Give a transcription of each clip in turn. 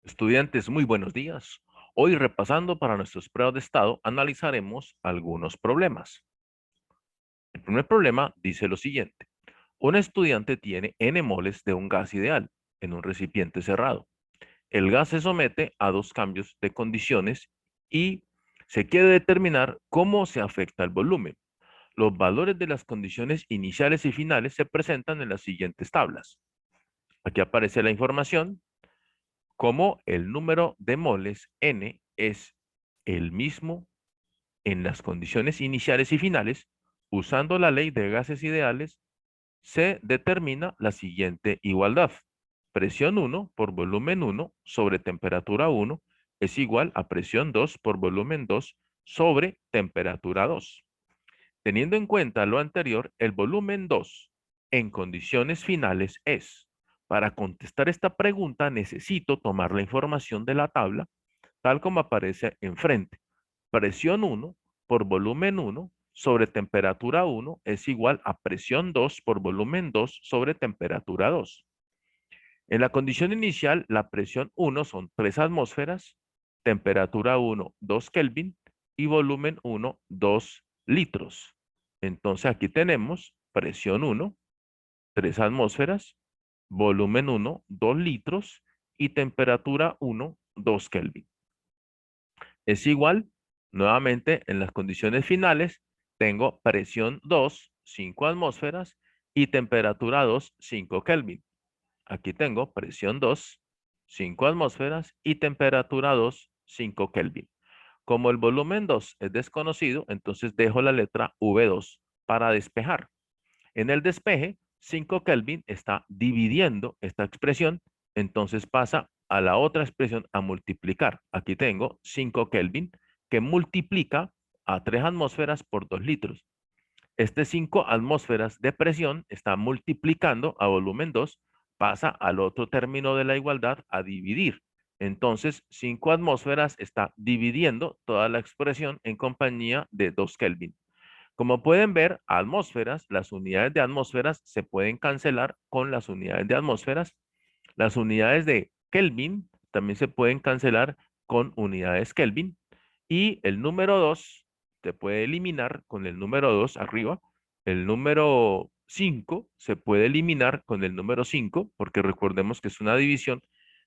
Estudiantes, muy buenos días. Hoy repasando para nuestros pruebas de estado, analizaremos algunos problemas. El primer problema dice lo siguiente. Un estudiante tiene N moles de un gas ideal en un recipiente cerrado. El gas se somete a dos cambios de condiciones y se quiere determinar cómo se afecta el volumen. Los valores de las condiciones iniciales y finales se presentan en las siguientes tablas. Aquí aparece la información. Como el número de moles N es el mismo en las condiciones iniciales y finales, usando la ley de gases ideales, se determina la siguiente igualdad. Presión 1 por volumen 1 sobre temperatura 1 es igual a presión 2 por volumen 2 sobre temperatura 2. Teniendo en cuenta lo anterior, el volumen 2 en condiciones finales es. Para contestar esta pregunta necesito tomar la información de la tabla tal como aparece enfrente. Presión 1 por volumen 1 sobre temperatura 1 es igual a presión 2 por volumen 2 sobre temperatura 2. En la condición inicial, la presión 1 son 3 atmósferas, temperatura 1, 2 Kelvin y volumen 1, 2 litros. Entonces aquí tenemos presión 1, 3 atmósferas, volumen 1, 2 litros y temperatura 1, 2 Kelvin. Es igual, nuevamente en las condiciones finales, tengo presión 2, 5 atmósferas y temperatura 2, 5 Kelvin. Aquí tengo presión 2, 5 atmósferas y temperatura 2, 5 Kelvin. Como el volumen 2 es desconocido, entonces dejo la letra V2 para despejar. En el despeje, 5 Kelvin está dividiendo esta expresión, entonces pasa a la otra expresión a multiplicar. Aquí tengo 5 Kelvin que multiplica a 3 atmósferas por 2 litros. Este 5 atmósferas de presión está multiplicando a volumen 2, pasa al otro término de la igualdad a dividir. Entonces, 5 atmósferas está dividiendo toda la expresión en compañía de 2 Kelvin. Como pueden ver, atmósferas, las unidades de atmósferas se pueden cancelar con las unidades de atmósferas. Las unidades de Kelvin también se pueden cancelar con unidades Kelvin. Y el número 2 se puede eliminar con el número 2 arriba. El número 5 se puede eliminar con el número 5 porque recordemos que es una división.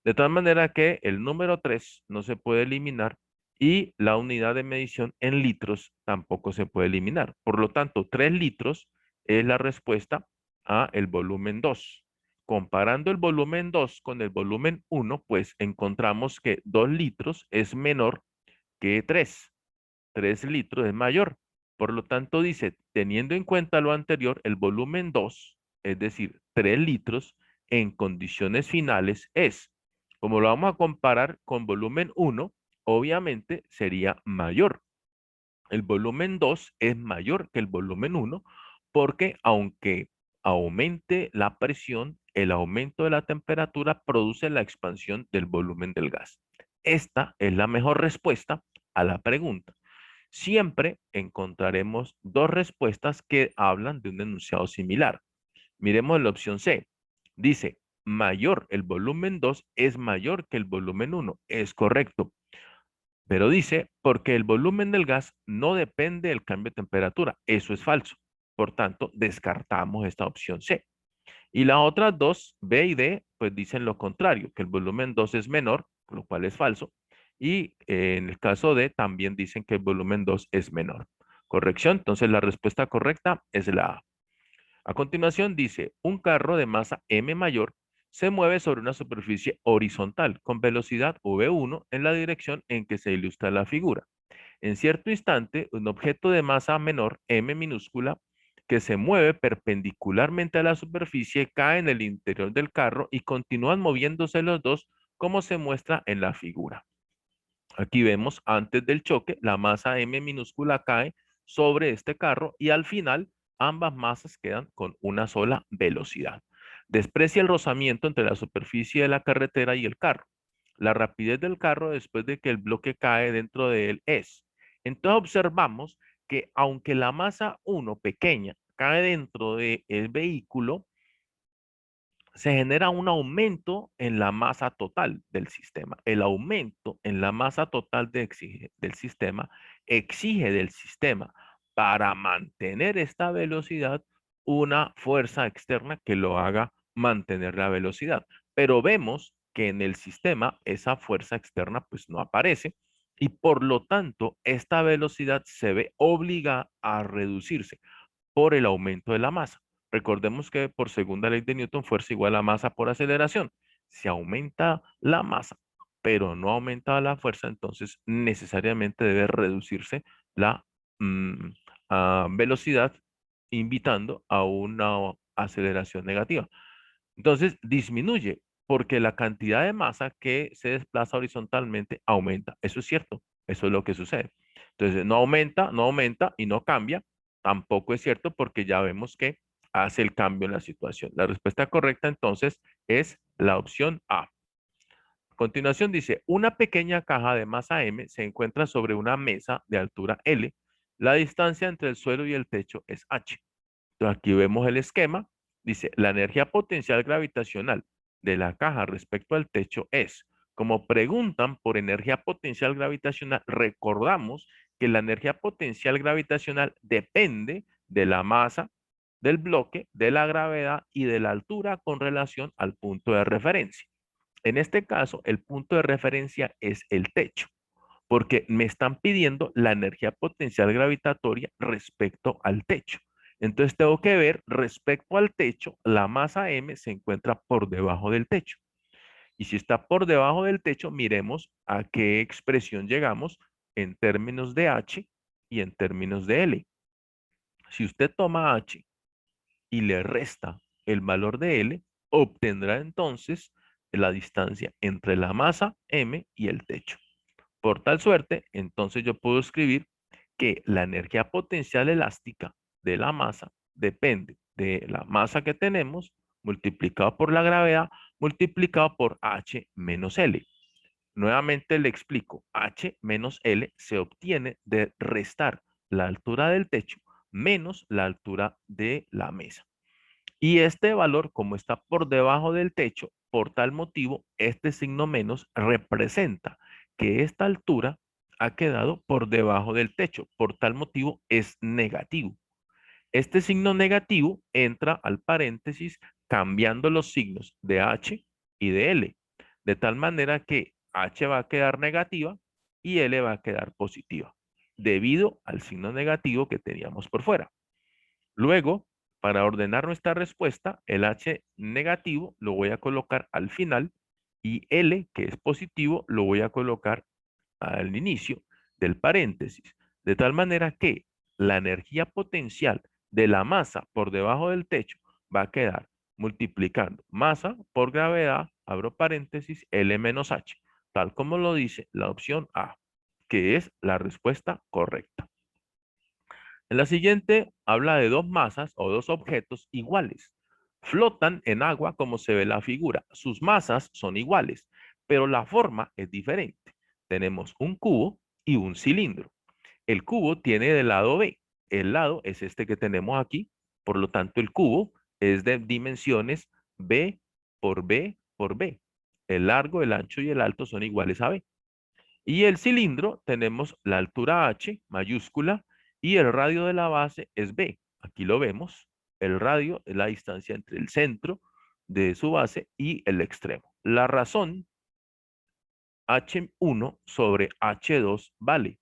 De tal manera que el número 3 no se puede eliminar y la unidad de medición en litros tampoco se puede eliminar. Por lo tanto, 3 litros es la respuesta a el volumen 2. Comparando el volumen 2 con el volumen 1, pues encontramos que 2 litros es menor que 3. 3 litros es mayor. Por lo tanto, dice, teniendo en cuenta lo anterior, el volumen 2, es decir, 3 litros, en condiciones finales es. Como lo vamos a comparar con volumen 1, obviamente sería mayor. El volumen 2 es mayor que el volumen 1 porque aunque aumente la presión, el aumento de la temperatura produce la expansión del volumen del gas. Esta es la mejor respuesta a la pregunta. Siempre encontraremos dos respuestas que hablan de un enunciado similar. Miremos la opción C. Dice, mayor, el volumen 2 es mayor que el volumen 1. Es correcto. Pero dice, porque el volumen del gas no depende del cambio de temperatura. Eso es falso. Por tanto, descartamos esta opción C. Y las otras dos, B y D, pues dicen lo contrario, que el volumen 2 es menor, lo cual es falso. Y en el caso D, también dicen que el volumen 2 es menor. Corrección, entonces la respuesta correcta es la A. A continuación dice, un carro de masa M mayor se mueve sobre una superficie horizontal con velocidad V1 en la dirección en que se ilustra la figura. En cierto instante, un objeto de masa menor, M minúscula, que se mueve perpendicularmente a la superficie, cae en el interior del carro y continúan moviéndose los dos como se muestra en la figura. Aquí vemos antes del choque, la masa M minúscula cae sobre este carro y al final ambas masas quedan con una sola velocidad. Desprecia el rozamiento entre la superficie de la carretera y el carro. La rapidez del carro después de que el bloque cae dentro de él es. Entonces observamos que aunque la masa 1 pequeña cae dentro del vehículo, se genera un aumento en la masa total del sistema. El aumento en la masa total del sistema exige del sistema para mantener esta velocidad una fuerza externa que lo haga mantener la velocidad. Pero vemos que en el sistema esa fuerza externa pues no aparece y por lo tanto esta velocidad se ve obligada a reducirse por el aumento de la masa. Recordemos que por segunda ley de Newton, fuerza igual a masa por aceleración. Si aumenta la masa, pero no aumenta la fuerza, entonces necesariamente debe reducirse la mm, velocidad, invitando a una aceleración negativa. Entonces disminuye porque la cantidad de masa que se desplaza horizontalmente aumenta. Eso es cierto, eso es lo que sucede. Entonces no aumenta, no aumenta y no cambia. Tampoco es cierto porque ya vemos que hace el cambio en la situación. La respuesta correcta entonces es la opción A. A continuación dice, una pequeña caja de masa M se encuentra sobre una mesa de altura L. La distancia entre el suelo y el techo es H. Entonces aquí vemos el esquema. Dice, la energía potencial gravitacional de la caja respecto al techo es, como preguntan por energía potencial gravitacional, recordamos que la energía potencial gravitacional depende de la masa del bloque, de la gravedad y de la altura con relación al punto de referencia. En este caso, el punto de referencia es el techo porque me están pidiendo la energía potencial gravitatoria respecto al techo. Entonces tengo que ver respecto al techo, la masa M se encuentra por debajo del techo. Y si está por debajo del techo, miremos a qué expresión llegamos en términos de H y en términos de L. Si usted toma H y le resta el valor de L, obtendrá entonces la distancia entre la masa M y el techo. Por tal suerte, entonces yo puedo escribir que la energía potencial elástica de la masa depende de la masa que tenemos multiplicado por la gravedad multiplicado por H menos L. Nuevamente le explico, H menos L se obtiene de restar la altura del techo menos la altura de la mesa. Y este valor, como está por debajo del techo, por tal motivo, este signo menos representa que esta altura ha quedado por debajo del techo. Por tal motivo, es negativo. Este signo negativo entra al paréntesis cambiando los signos de H y de L. De tal manera que H va a quedar negativa y L va a quedar positiva, debido al signo negativo que teníamos por fuera. Luego, para ordenar nuestra respuesta, el H negativo lo voy a colocar al final y L, que es positivo, lo voy a colocar al inicio del paréntesis. De tal manera que la energía potencial de la masa por debajo del techo va a quedar multiplicando masa por gravedad, abro paréntesis, L menos H, tal como lo dice la opción A, que es la respuesta correcta. En la siguiente habla de dos masas o dos objetos iguales. Flotan en agua como se ve en la figura. Sus masas son iguales, pero la forma es diferente. Tenemos un cubo y un cilindro. El cubo tiene del lado B. El lado es este que tenemos aquí. Por lo tanto, el cubo es de dimensiones B por B por B. El largo, el ancho y el alto son iguales a B. Y el cilindro tenemos la altura H mayúscula y el radio de la base es B. Aquí lo vemos. El radio es la distancia entre el centro de su base y el extremo. La razón H1 sobre H2 vale.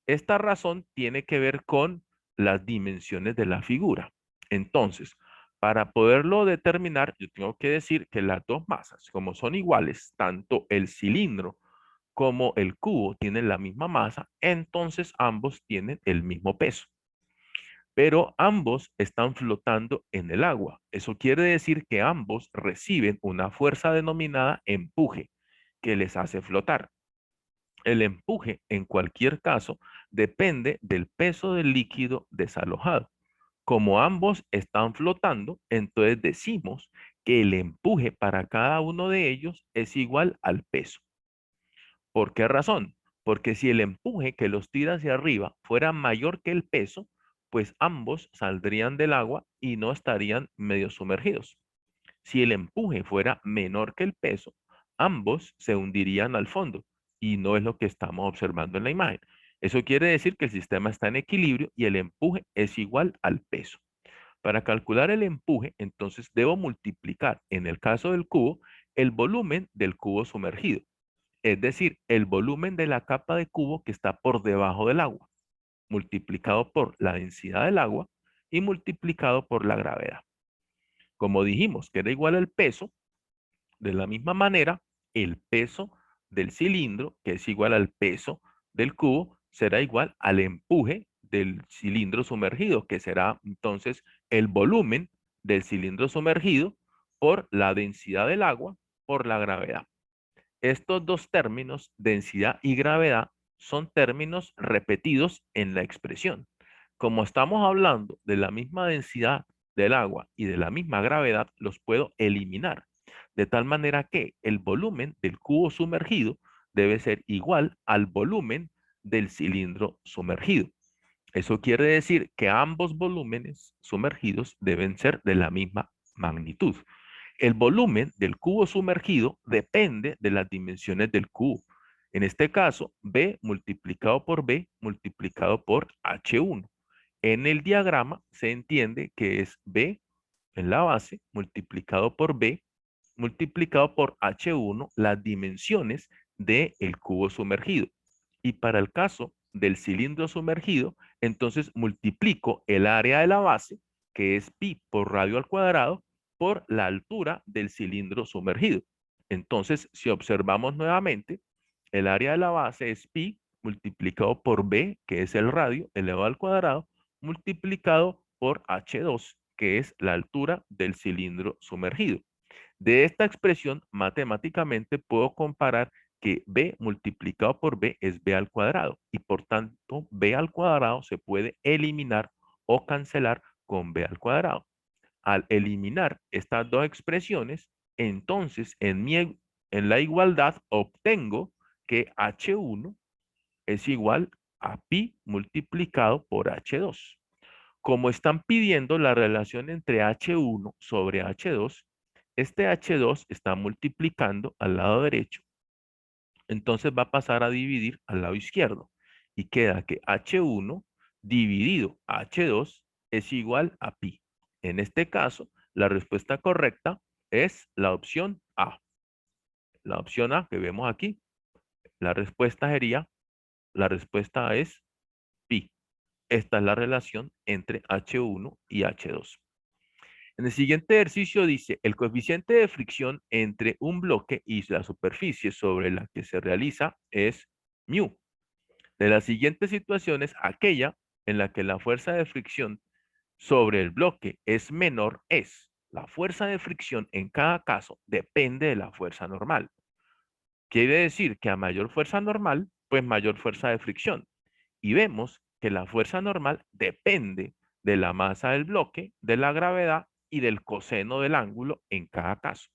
Esta razón tiene que ver con las dimensiones de la figura. Entonces, para poderlo determinar, yo tengo que decir que las dos masas, como son iguales, tanto el cilindro como el cubo tienen la misma masa, entonces ambos tienen el mismo peso. Pero ambos están flotando en el agua. Eso quiere decir que ambos reciben una fuerza denominada empuje que les hace flotar. El empuje, en cualquier caso, depende del peso del líquido desalojado. Como ambos están flotando, entonces decimos que el empuje para cada uno de ellos es igual al peso. ¿Por qué razón? Porque si el empuje que los tira hacia arriba fuera mayor que el peso, pues ambos saldrían del agua y no estarían medio sumergidos. Si el empuje fuera menor que el peso, ambos se hundirían al fondo y no es lo que estamos observando en la imagen. Eso quiere decir que el sistema está en equilibrio y el empuje es igual al peso. Para calcular el empuje, entonces debo multiplicar, en el caso del cubo, el volumen del cubo sumergido, es decir, el volumen de la capa de cubo que está por debajo del agua, multiplicado por la densidad del agua y multiplicado por la gravedad. Como dijimos que era igual al peso, de la misma manera, el peso del cilindro, que es igual al peso del cubo, será igual al empuje del cilindro sumergido, que será entonces el volumen del cilindro sumergido por la densidad del agua por la gravedad. Estos dos términos, densidad y gravedad, son términos repetidos en la expresión. Como estamos hablando de la misma densidad del agua y de la misma gravedad, los puedo eliminar. De tal manera que el volumen del cubo sumergido debe ser igual al volumen del cilindro sumergido. Eso quiere decir que ambos volúmenes sumergidos deben ser de la misma magnitud. El volumen del cubo sumergido depende de las dimensiones del cubo. En este caso, B multiplicado por B multiplicado por H1. En el diagrama se entiende que es B en la base multiplicado por B multiplicado por H1 las dimensiones del cubo sumergido. Y para el caso del cilindro sumergido, entonces multiplico el área de la base, que es pi por radio al cuadrado, por la altura del cilindro sumergido. Entonces, si observamos nuevamente, el área de la base es pi multiplicado por b, que es el radio elevado al cuadrado, multiplicado por h2, que es la altura del cilindro sumergido. De esta expresión, matemáticamente puedo comparar que b multiplicado por b es b al cuadrado y por tanto b al cuadrado se puede eliminar o cancelar con b al cuadrado. Al eliminar estas dos expresiones, entonces en la igualdad obtengo que H1 es igual a pi multiplicado por H2. Como están pidiendo la relación entre H1 sobre H2, este H2 está multiplicando al lado derecho, entonces va a pasar a dividir al lado izquierdo y queda que H1 dividido H2 es igual a pi. En este caso, la respuesta correcta es la opción A. La opción A que vemos aquí, la respuesta es pi. Esta es la relación entre H1 y H2. En el siguiente ejercicio dice, el coeficiente de fricción entre un bloque y la superficie sobre la que se realiza es mu. De las siguientes situaciones, aquella en la que la fuerza de fricción sobre el bloque es menor es, la fuerza de fricción en cada caso depende de la fuerza normal. Quiere decir que a mayor fuerza normal, pues mayor fuerza de fricción. Y vemos que la fuerza normal depende de la masa del bloque, de la gravedad y del coseno del ángulo en cada caso.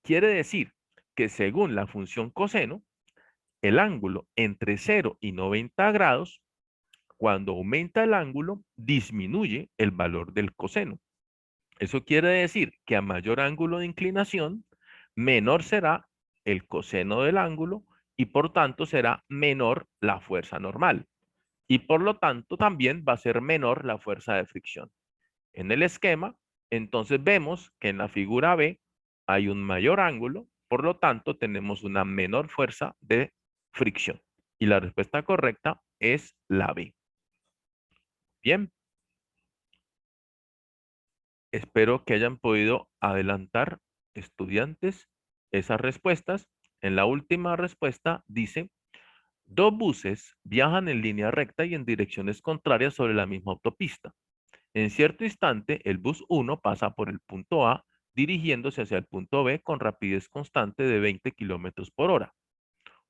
Quiere decir que según la función coseno, el ángulo entre 0 y 90 grados, cuando aumenta el ángulo, disminuye el valor del coseno. Eso quiere decir que a mayor ángulo de inclinación, menor será el coseno del ángulo y por tanto será menor la fuerza normal. Y por lo tanto también va a ser menor la fuerza de fricción. En el esquema, entonces vemos que en la figura B hay un mayor ángulo, por lo tanto tenemos una menor fuerza de fricción. Y la respuesta correcta es la B. Bien, espero que hayan podido adelantar, estudiantes, esas respuestas. En la última respuesta dice, dos buses viajan en línea recta y en direcciones contrarias sobre la misma autopista. En cierto instante, el bus 1 pasa por el punto A dirigiéndose hacia el punto B con rapidez constante de 20 kilómetros por hora.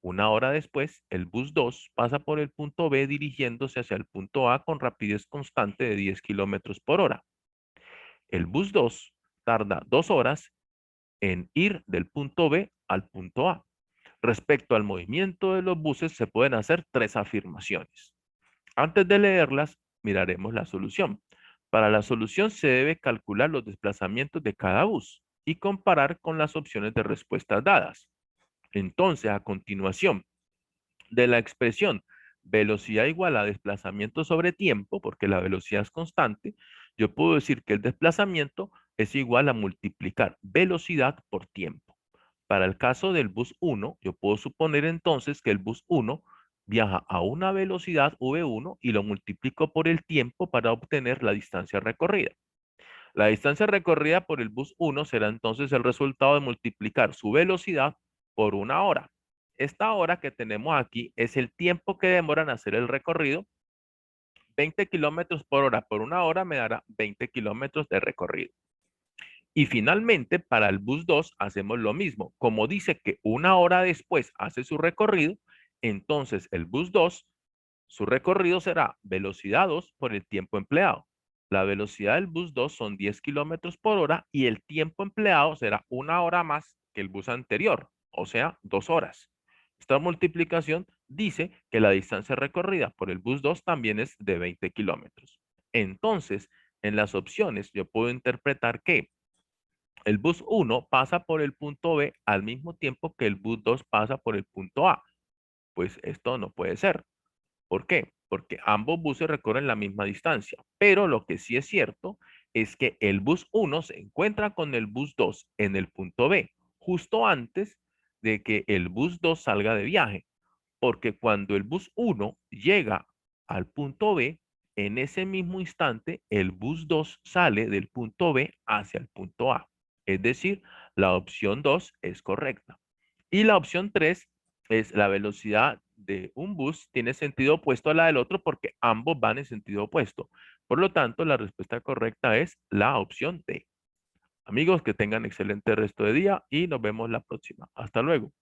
Una hora después, el bus 2 pasa por el punto B dirigiéndose hacia el punto A con rapidez constante de 10 kilómetros por hora. El bus 2 tarda 2 horas en ir del punto B al punto A. Respecto al movimiento de los buses, se pueden hacer tres afirmaciones. Antes de leerlas, miraremos la solución. Para la solución se debe calcular los desplazamientos de cada bus y comparar con las opciones de respuestas dadas. Entonces, a continuación de la expresión velocidad igual a desplazamiento sobre tiempo, porque la velocidad es constante, yo puedo decir que el desplazamiento es igual a multiplicar velocidad por tiempo. Para el caso del bus 1, yo puedo suponer entonces que el bus 1 viaja a una velocidad v1 y lo multiplico por el tiempo para obtener la distancia recorrida. La distancia recorrida por el bus 1 será entonces el resultado de multiplicar su velocidad por una hora. Esta hora que tenemos aquí es el tiempo que demora en hacer el recorrido. 20 kilómetros por hora por una hora me dará 20 kilómetros de recorrido. Y finalmente, para el bus 2 hacemos lo mismo. Como dice que una hora después hace su recorrido, entonces el bus 2, su recorrido será velocidad 2 por el tiempo empleado. La velocidad del bus 2 son 10 kilómetros por hora y el tiempo empleado será una hora más que el bus anterior, o sea, 2 horas. Esta multiplicación dice que la distancia recorrida por el bus 2 también es de 20 kilómetros. Entonces, en las opciones yo puedo interpretar que el bus 1 pasa por el punto B al mismo tiempo que el bus 2 pasa por el punto A. Pues esto no puede ser. ¿Por qué? Porque ambos buses recorren la misma distancia. Pero lo que sí es cierto es que el bus 1 se encuentra con el bus 2 en el punto B, justo antes de que el bus 2 salga de viaje. Porque cuando el bus 1 llega al punto B, en ese mismo instante el bus 2 sale del punto B hacia el punto A. Es decir, la opción 2 es correcta. Y la opción 3 es la velocidad de un bus tiene sentido opuesto a la del otro porque ambos van en sentido opuesto. Por lo tanto, la respuesta correcta es la opción D. Amigos, que tengan excelente resto de día y nos vemos la próxima. Hasta luego.